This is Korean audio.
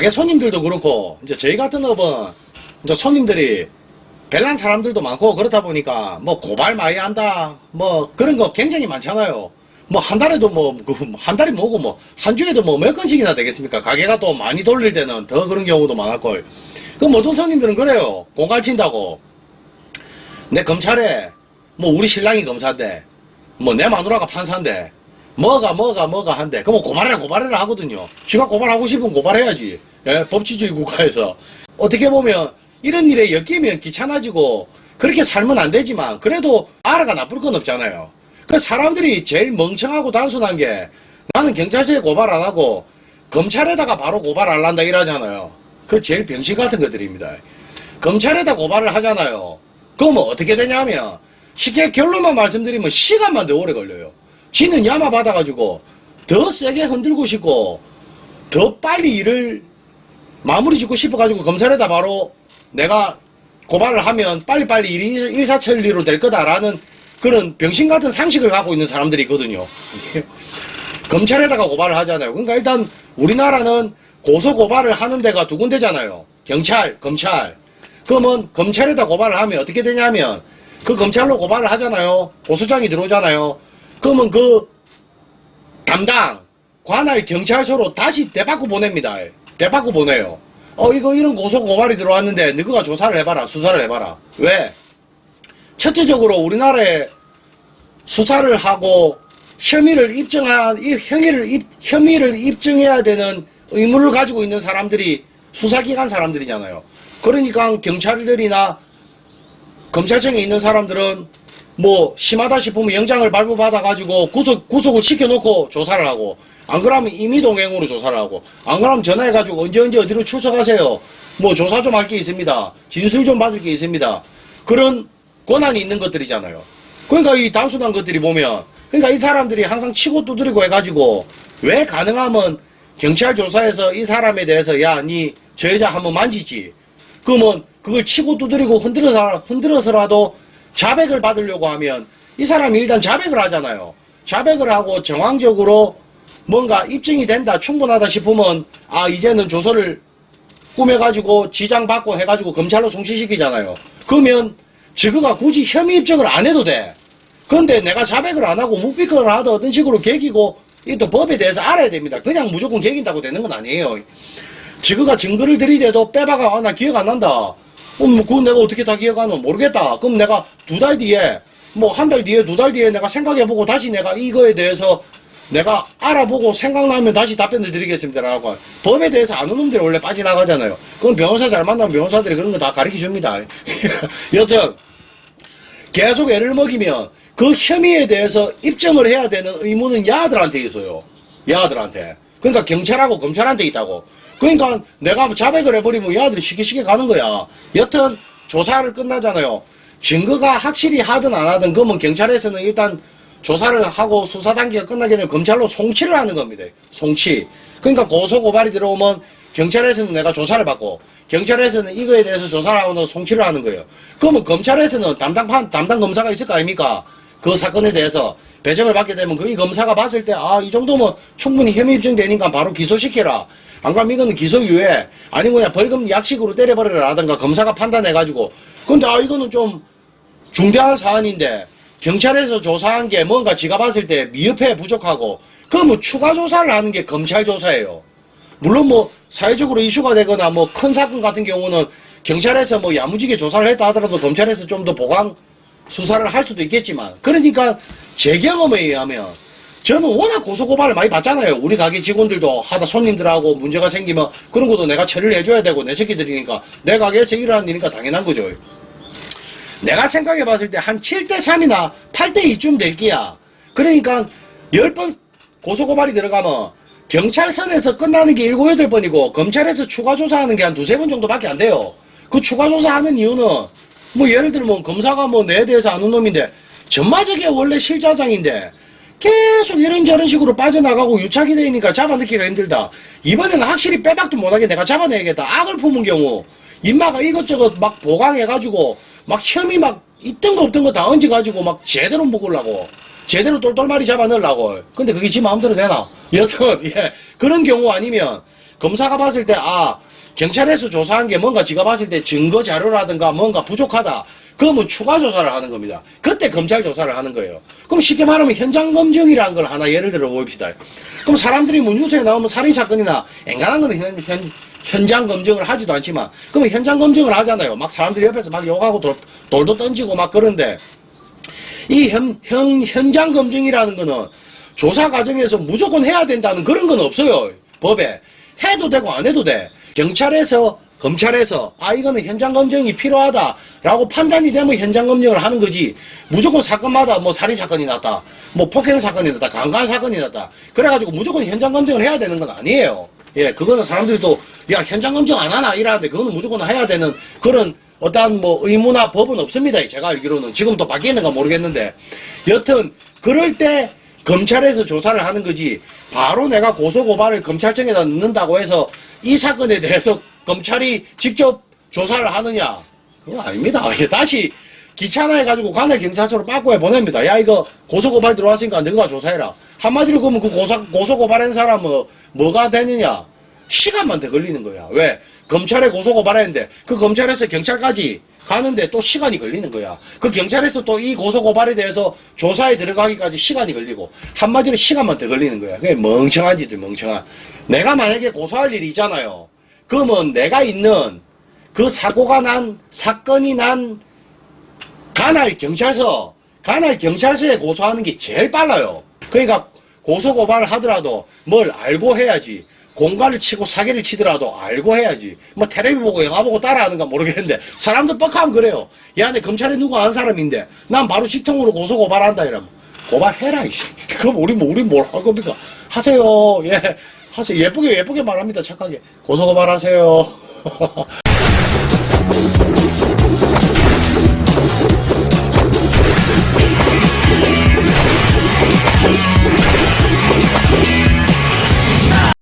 가게 손님들도 그렇고, 이제 저희 같은 업은, 이제 손님들이 별난 사람들도 많고, 그렇다 보니까, 뭐, 고발 많이 한다, 뭐, 그런 거 굉장히 많잖아요. 뭐, 한 달에도 뭐, 한 달이 뭐고, 뭐, 한 주에도 뭐, 몇 건씩이나 되겠습니까? 가게가 또 많이 돌릴 때는 더 그런 경우도 많을걸. 그럼 어떤 손님들은 그래요. 공갈 친다고. 내 검찰에, 뭐, 우리 신랑이 검사인데, 뭐, 내 마누라가 판사인데, 뭐가 한데, 그럼 고발해라 하거든요. 지가 고발하고 싶으면 고발해야지. 예, 법치주의 국가에서. 어떻게 보면, 이런 일에 엮이면 귀찮아지고, 그렇게 살면 안 되지만, 그래도 알아가 나쁠 건 없잖아요. 그 사람들이 제일 멍청하고 단순한 게, 나는 경찰서에 고발 안 하고, 검찰에다가 바로 고발 안 한다 이러잖아요. 그 제일 병신 같은 것들입니다. 검찰에다 고발을 하잖아요. 그러면 어떻게 되냐면, 쉽게 결론만 말씀드리면 시간만 더 오래 걸려요. 지는 야마 받아가지고 더 세게 흔들고 싶고 더 빨리 일을 마무리 짓고 싶어가지고 검찰에다 바로 내가 고발을 하면 빨리빨리 일이 일사천리로 될 거다라는 그런 병신 같은 상식을 갖고 있는 사람들이 있거든요. 검찰에다가 고발을 하잖아요. 그러니까 일단 우리나라는 고소 고발을 하는 데가 두 군데잖아요. 경찰, 검찰. 그러면 검찰에다 고발을 하면 어떻게 되냐면 그 검찰로 고발을 하잖아요. 고소장이 들어오잖아요. 그러면 그 담당 관할 경찰서로 다시 대바꾸 보냅니다. 대바꾸 보내요. 이거 이런 고소 고발이 들어왔는데 너가 조사를 해봐라. 수사를 해봐라. 왜? 첫째적으로 우리나라에 수사를 하고 혐의를 입증해야 되는 의무를 가지고 있는 사람들이 수사기관 사람들이잖아요. 그러니까 경찰들이나 검찰청에 있는 사람들은 뭐 심하다 싶으면 영장을 발부받아가지고 구속을 시켜놓고 조사를 하고, 안 그러면 임의동행으로 조사를 하고, 안 그러면 전화해가지고 언제 어디로 출석하세요. 뭐 조사 좀 할 게 있습니다. 진술 좀 받을 게 있습니다. 그런 권한이 있는 것들이잖아요. 그러니까 이 단순한 것들이 보면, 그러니까 이 사람들이 항상 치고 두드리고 해가지고 왜 가능하면 경찰 조사에서 이 사람에 대해서 야, 니 저 여자 한번 만지지. 그러면 그걸 치고 두드리고 흔들어서라도 자백을 받으려고 하면 이 사람이 일단 자백을 하잖아요. 자백을 하고 정황적으로 뭔가 입증이 된다, 충분하다 싶으면 이제는 조서를 꾸며가지고 지장받고 해가지고 검찰로 송치시키잖아요. 그러면 저거가 굳이 혐의 입증을 안 해도 돼. 그런데 내가 자백을 안 하고 묵비권을 하든 어떤 식으로 개기고 이 또 법에 대해서 알아야 됩니다. 그냥 무조건 개긴다고 되는 건 아니에요. 저거가 증거를 들이대도 빼박아 나 기억 안 난다. 그건 내가 어떻게 다 기억하노? 모르겠다. 그럼 내가 두 달 뒤에, 뭐 한 달 뒤에, 두 달 뒤에 내가 생각해보고 다시 내가 이거에 대해서 내가 알아보고 생각나면 다시 답변을 드리겠습니다라고. 법에 대해서 아는 놈들이 원래 빠져나가잖아요. 그럼 변호사 잘 만나면 변호사들이 그런 거 다 가르쳐 줍니다. 여튼, 계속 애를 먹이면 그 혐의에 대해서 입증을 해야 되는 의무는 야들한테 있어요. 야들한테. 그러니까 경찰하고 검찰한테 있다고. 그러니까 내가 자백을 해버리면 야들이 쉽게 가는 거야. 여튼 조사를 끝나잖아요. 증거가 확실히 하든 안 하든 그러면 경찰에서는 일단 조사를 하고 수사 단계가 끝나게 되면 검찰로 송치를 하는 겁니다. 송치. 그러니까 고소 고발이 들어오면 경찰에서는 내가 조사를 받고 경찰에서는 이거에 대해서 조사를 하고 송치를 하는 거예요. 그러면 검찰에서는 담당 검사가 있을 거 아닙니까? 그 사건에 대해서 배정을 받게 되면 그 이 검사가 봤을 때 이 정도면 충분히 혐의 입증되니까 바로 기소시켜라. 안 그러면 이거는 기소유예 아니면 그냥 벌금 약식으로 때려버리라 하든가 검사가 판단해가지고. 근데 이거는 좀 중대한 사안인데 경찰에서 조사한 게 뭔가 지가 봤을 때 미흡해 부족하고 그러면 추가 조사를 하는 게 검찰 조사예요. 물론 뭐 사회적으로 이슈가 되거나 뭐 큰 사건 같은 경우는 경찰에서 뭐 야무지게 조사를 했다 하더라도 검찰에서 좀 더 보강 수사를 할 수도 있겠지만, 그러니까 제 경험에 의하면 저는 워낙 고소고발을 많이 받잖아요. 우리 가게 직원들도 하다 손님들하고 문제가 생기면 그런 것도 내가 처리를 해줘야 되고 내 새끼들이니까 내 가게에서 일하는 일이니까 당연한 거죠. 내가 생각해 봤을 때 한 7대3이나 8대2쯤 될 끼야. 그러니까 10번 고소고발이 들어가면 경찰선에서 끝나는 게 7, 8번이고 검찰에서 추가 조사하는 게 한 2, 3번 정도밖에 안 돼요. 그 추가 조사하는 이유는 뭐 예를 들면 검사가 뭐 내에 대해서 아는 놈인데 전마저게 원래 실좌장인데 계속 이런저런 식으로 빠져나가고 유착이 되니까 잡아넣기가 힘들다. 이번에는 확실히 빼박도 못하게 내가 잡아내야겠다. 악을 품은 경우 인마가 이것저것 막 보강해가지고 막 혐의 막 있던 거 없던 거 다 얹어가지고 막 제대로 묶으려고 제대로 똘똘마리 잡아넣으려고. 근데 그게 지 마음대로 되나? 여튼 그런 경우 아니면 검사가 봤을 때, 아, 경찰에서 조사한 게 뭔가 지가 봤을 때 증거 자료라든가 뭔가 부족하다. 그러면 추가 조사를 하는 겁니다. 그때 검찰 조사를 하는 거예요. 그럼 쉽게 말하면 현장 검증이라는 걸 하나 예를 들어 봅시다. 그럼 사람들이 뭐 뉴스에 나오면 살인사건이나 앵간한 거는 현장 검증을 하지도 않지만, 그러면 현장 검증을 하잖아요. 막 사람들이 옆에서 막 욕하고 돌도 던지고 막 그런데, 이 현장 검증이라는 거는 조사 과정에서 무조건 해야 된다는 그런 건 없어요. 법에. 해도 되고 안 해도 돼. 검찰에서 아 이거는 현장 검증이 필요하다라고 판단이 되면 현장 검증을 하는 거지, 무조건 사건마다 뭐 살인 사건이 났다, 뭐 폭행 사건이 났다, 강간 사건이 났다 그래가지고 무조건 현장 검증을 해야 되는 건 아니에요. 예, 그거는 사람들이 또 야 현장 검증 안 하나 이러는데 그거는 무조건 해야 되는 그런 어떠한 뭐 의무나 법은 없습니다. 제가 알기로는 지금 또 바뀌었는가 모르겠는데, 여튼 그럴 때 검찰에서 조사를 하는 거지, 바로 내가 고소고발을 검찰청에다 넣는다고 해서 이 사건에 대해서 검찰이 직접 조사를 하느냐? 그건 아닙니다. 다시 귀찮아해가지고 관할 경찰서로 빠꾸해 보냅니다. 야, 이거 고소고발 들어왔으니까 너가 조사해라. 한마디로 그러면 그 고소고발한 사람은 뭐가 되느냐? 시간만 더 걸리는 거야. 왜? 검찰에 고소고발했는데 그 검찰에서 경찰까지 가는데 또 시간이 걸리는 거야. 그 경찰에서 또 이 고소고발에 대해서 조사에 들어가기까지 시간이 걸리고, 한마디로 시간만 더 걸리는 거야. 그게 멍청한 짓들, 멍청한. 내가 만약에 고소할 일이 있잖아요. 그러면 내가 있는 그 사건이 난 관할 경찰서에 고소하는 게 제일 빨라요. 그러니까 고소고발을 하더라도 뭘 알고 해야지. 공갈을 치고 사기를 치더라도 알고 해야지. 뭐 텔레비 보고 영화 보고 따라하는가 모르겠는데 사람들 뻑하면 그래요. 야, 내 검찰에 누구 아는 사람인데 난 바로 직통으로 고소고발한다 이러면 고발해라 이씨. 그럼 우리 뭘 할 겁니까? 하세요. 예, 하세요. 예쁘게 말합니다. 착하게 고소고발하세요.